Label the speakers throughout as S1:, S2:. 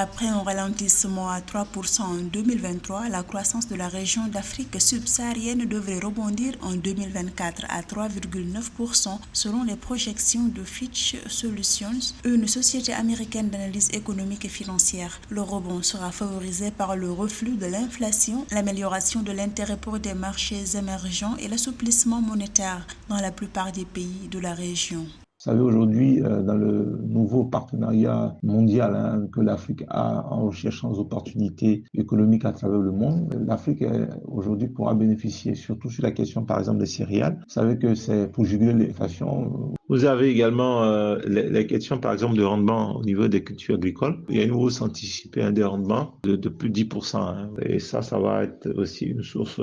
S1: Après un ralentissement à 3% en 2023, la croissance de la région d'Afrique subsaharienne devrait rebondir en 2024 à 3,9% selon les projections de Fitch Solutions, une société américaine d'analyse économique et financière. Le rebond sera favorisé par le reflux de l'inflation, l'amélioration de l'intérêt pour des marchés émergents et l'assouplissement monétaire dans la plupart des pays de la région.
S2: Vous savez, aujourd'hui, dans le nouveau partenariat mondial que l'Afrique a en recherchant des opportunités économiques à travers le monde, l'Afrique aujourd'hui pourra bénéficier, surtout sur la question, par exemple, des céréales. Vous savez que c'est pour juguler l'inflation. Vous avez également les questions, par exemple, de rendement au niveau des cultures agricoles. Il y a une hausse anticipée des rendements de plus de 10%. Et ça va être aussi une source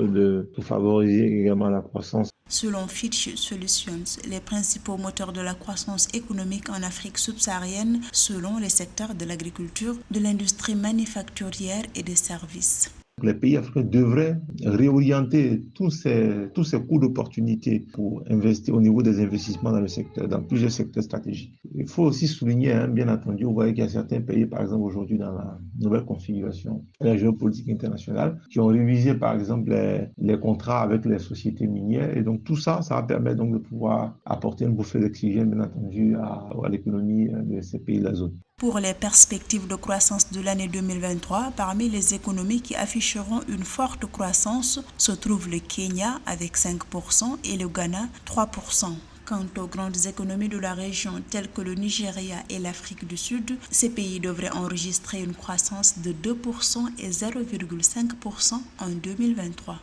S2: pour favoriser également la croissance.
S1: Selon Fitch Solutions, les principaux moteurs de la croissance économique en Afrique subsaharienne selon les secteurs de l'agriculture, de l'industrie manufacturière et des services.
S2: Les pays africains devraient réorienter tous ces coûts d'opportunité pour investir au niveau des investissements dans le secteur, dans plusieurs secteurs stratégiques. Il faut aussi souligner, bien entendu, vous voyez qu'il y a certains pays, par exemple aujourd'hui dans la nouvelle configuration de la géopolitique internationale, qui ont révisé par exemple les contrats avec les sociétés minières. Et donc tout ça, ça va permettre donc de pouvoir apporter une bouffée d'oxygène, bien entendu, à l'économie de ces pays de la zone.
S1: Pour les perspectives de croissance de l'année 2023, parmi les économies qui afficheront une forte croissance se trouve le Kenya avec 5% et le Ghana 3%. Quant aux grandes économies de la région telles que le Nigeria et l'Afrique du Sud, ces pays devraient enregistrer une croissance de 2% et 0,5% en 2023.